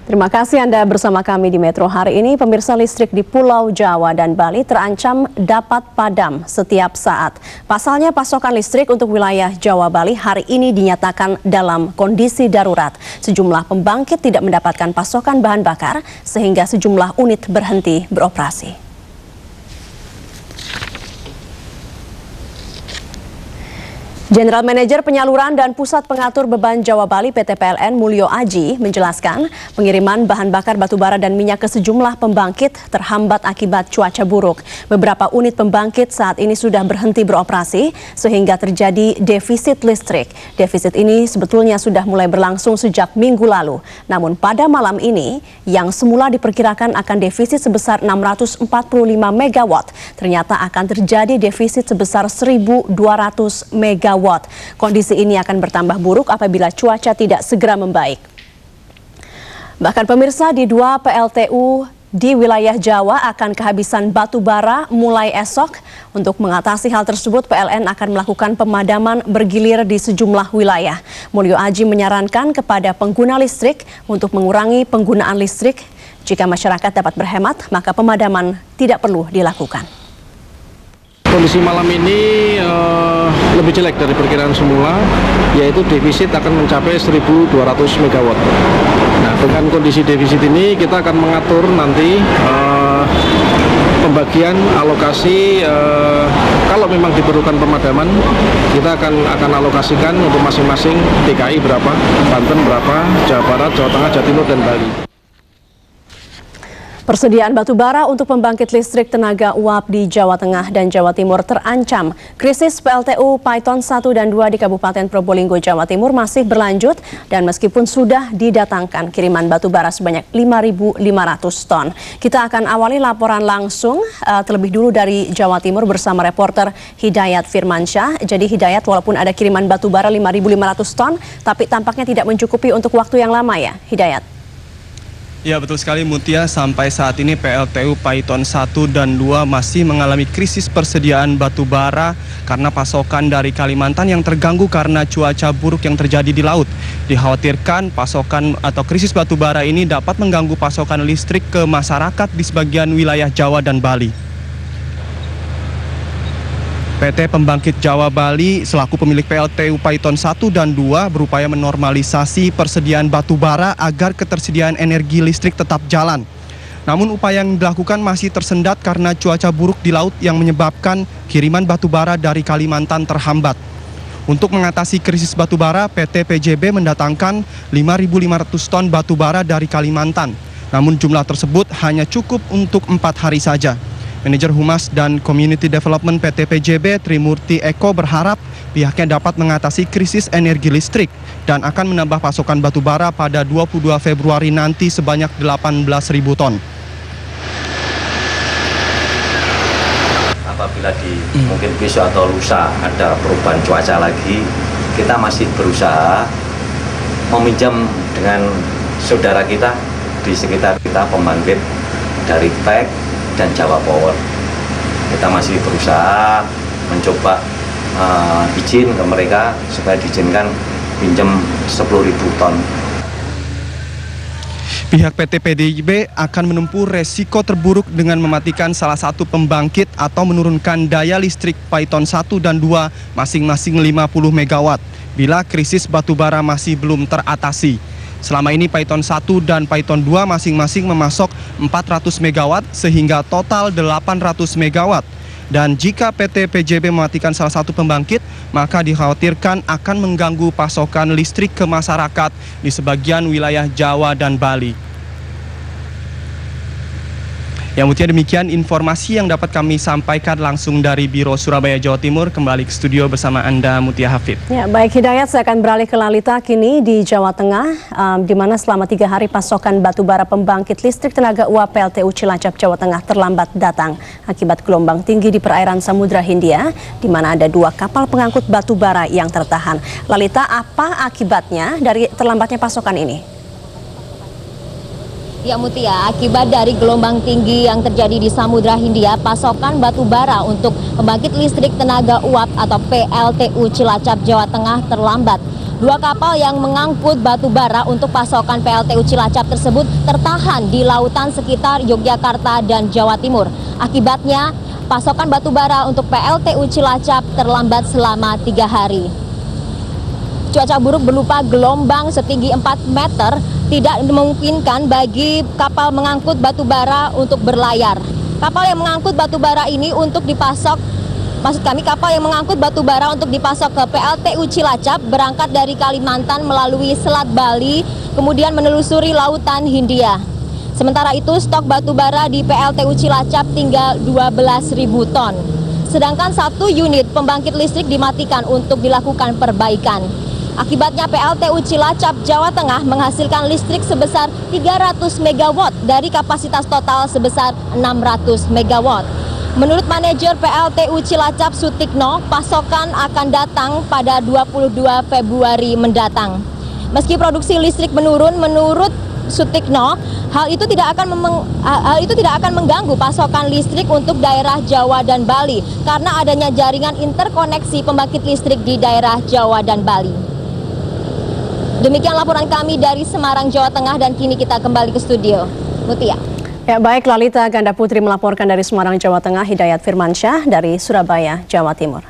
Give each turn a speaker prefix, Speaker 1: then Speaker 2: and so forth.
Speaker 1: Terima kasih Anda bersama kami di Metro. Hari ini pemirsa, listrik di Pulau Jawa dan Bali terancam dapat padam setiap saat. Pasalnya pasokan listrik untuk wilayah Jawa Bali hari ini dinyatakan dalam kondisi darurat. Sejumlah pembangkit tidak mendapatkan pasokan bahan bakar sehingga sejumlah unit berhenti beroperasi. General Manager Penyaluran dan Pusat Pengatur Beban Jawa Bali PT PLN Mulyo Aji menjelaskan pengiriman bahan bakar batubara dan minyak ke sejumlah pembangkit terhambat akibat cuaca buruk. Beberapa unit pembangkit saat ini sudah berhenti beroperasi sehingga terjadi defisit listrik. Defisit ini sebetulnya sudah mulai berlangsung sejak minggu lalu. Namun pada malam ini yang semula diperkirakan akan defisit sebesar 645 megawatt ternyata akan terjadi defisit sebesar 1.200 megawatt. Kondisi ini akan bertambah buruk apabila cuaca tidak segera membaik. Bahkan pemirsa, di 2 PLTU di wilayah Jawa akan kehabisan batu bara mulai esok. Untuk mengatasi hal tersebut, PLN akan melakukan pemadaman bergilir di sejumlah wilayah. Mulyo Aji menyarankan kepada pengguna listrik untuk mengurangi penggunaan listrik. Jika masyarakat dapat berhemat, maka pemadaman tidak perlu dilakukan.
Speaker 2: Kondisi malam ini lebih jelek dari perkiraan semula, yaitu defisit akan mencapai 1.200 megawatt. Nah, dengan kondisi defisit ini kita akan mengatur nanti pembagian alokasi. Kalau memang diperlukan pemadaman, kita akan alokasikan untuk masing-masing. DKI berapa, Banten berapa, Jawa Barat, Jawa Tengah, Jawa Timur, dan Bali.
Speaker 1: Persediaan batu bara untuk pembangkit listrik tenaga uap di Jawa Tengah dan Jawa Timur terancam. Krisis PLTU Paiton 1 dan 2 di Kabupaten Probolinggo, Jawa Timur masih berlanjut dan meskipun sudah didatangkan kiriman batu bara sebanyak 5.500 ton. Kita akan awali laporan langsung terlebih dulu dari Jawa Timur bersama reporter Hidayat Firmansyah. Jadi Hidayat, walaupun ada kiriman batu bara 5.500 ton, tapi tampaknya tidak mencukupi untuk waktu yang lama ya, Hidayat?
Speaker 3: Ya, betul sekali Mutia, sampai saat ini PLTU Paiton 1 dan 2 masih mengalami krisis persediaan batu bara karena pasokan dari Kalimantan yang terganggu karena cuaca buruk yang terjadi di laut. Dikhawatirkan pasokan atau krisis batu bara ini dapat mengganggu pasokan listrik ke masyarakat di sebagian wilayah Jawa dan Bali. PT Pembangkit Jawa Bali selaku pemilik PLTU Paiton 1 dan 2 berupaya menormalisasi persediaan batu bara agar ketersediaan energi listrik tetap jalan. Namun upaya yang dilakukan masih tersendat karena cuaca buruk di laut yang menyebabkan kiriman batu bara dari Kalimantan terhambat. Untuk mengatasi krisis batu bara, PT PJB mendatangkan 5.500 ton batu bara dari Kalimantan. Namun jumlah tersebut hanya cukup untuk 4 hari saja. Manajer Humas dan Community Development PT PJB Trimurti Eko berharap pihaknya dapat mengatasi krisis energi listrik dan akan menambah pasokan batu bara pada 22 Februari nanti sebanyak 18.000 ton.
Speaker 4: Apabila mungkin besok atau lusa ada perubahan cuaca lagi, kita masih berusaha meminjam dengan saudara kita di sekitar kita, pembangkit dari PEK dan Jawa Power. Kita masih berusaha mencoba izin ke mereka supaya diizinkan pinjam 10.000 ton.
Speaker 3: Pihak PT PDIB akan menempuh resiko terburuk dengan mematikan salah satu pembangkit atau menurunkan daya listrik Paiton 1 dan 2 masing-masing 50 megawatt bila krisis batubara masih belum teratasi. Selama ini Paiton 1 dan Paiton 2 masing-masing memasok 400 megawatt sehingga total 800 megawatt. Dan jika PT PJB mematikan salah satu pembangkit, maka dikhawatirkan akan mengganggu pasokan listrik ke masyarakat di sebagian wilayah Jawa dan Bali. Ya, Mutia, demikian informasi yang dapat kami sampaikan langsung dari Biro Surabaya, Jawa Timur. Kembali ke studio bersama Anda, Mutia Hafid.
Speaker 1: Ya, baik Hidayat, saya akan beralih ke Lalita kini di Jawa Tengah, di mana selama 3 hari pasokan batubara pembangkit listrik tenaga uap PLTU Cilacap, Jawa Tengah terlambat datang akibat gelombang tinggi di perairan Samudra Hindia, di mana ada 2 kapal pengangkut batubara yang tertahan. Lalita, apa akibatnya dari terlambatnya pasokan ini?
Speaker 5: Ya Mutia, akibat dari gelombang tinggi yang terjadi di Samudra Hindia, pasokan batu bara untuk pembangkit listrik tenaga uap atau PLTU Cilacap, Jawa Tengah terlambat. Dua kapal yang mengangkut batu bara untuk pasokan PLTU Cilacap tersebut tertahan di lautan sekitar Yogyakarta dan Jawa Timur. Akibatnya, pasokan batu bara untuk PLTU Cilacap terlambat selama 3 hari. Cuaca buruk berupa gelombang setinggi 4 meter tidak memungkinkan bagi kapal mengangkut batu bara untuk berlayar. Kapal yang mengangkut batu bara ini untuk dipasok, kapal yang mengangkut batu bara untuk dipasok ke PLTU Cilacap berangkat dari Kalimantan melalui Selat Bali, kemudian menelusuri Lautan Hindia. Sementara itu, stok batu bara di PLTU Cilacap tinggal 12.000 ton. Sedangkan 1 unit pembangkit listrik dimatikan untuk dilakukan perbaikan. Akibatnya PLTU Cilacap, Jawa Tengah menghasilkan listrik sebesar 300 MW dari kapasitas total sebesar 600 MW. Menurut manajer PLTU Cilacap Sutikno, pasokan akan datang pada 22 Februari mendatang. Meski produksi listrik menurun, menurut Sutikno, hal itu tidak akan mengganggu pasokan listrik untuk daerah Jawa dan Bali karena adanya jaringan interkoneksi pembangkit listrik di daerah Jawa dan Bali. Demikian laporan kami dari Semarang, Jawa Tengah, dan kini kita kembali ke studio. Mutia.
Speaker 1: Ya, baik, Lalita Ganda Putri melaporkan dari Semarang, Jawa Tengah, Hidayat Firmansyah dari Surabaya, Jawa Timur.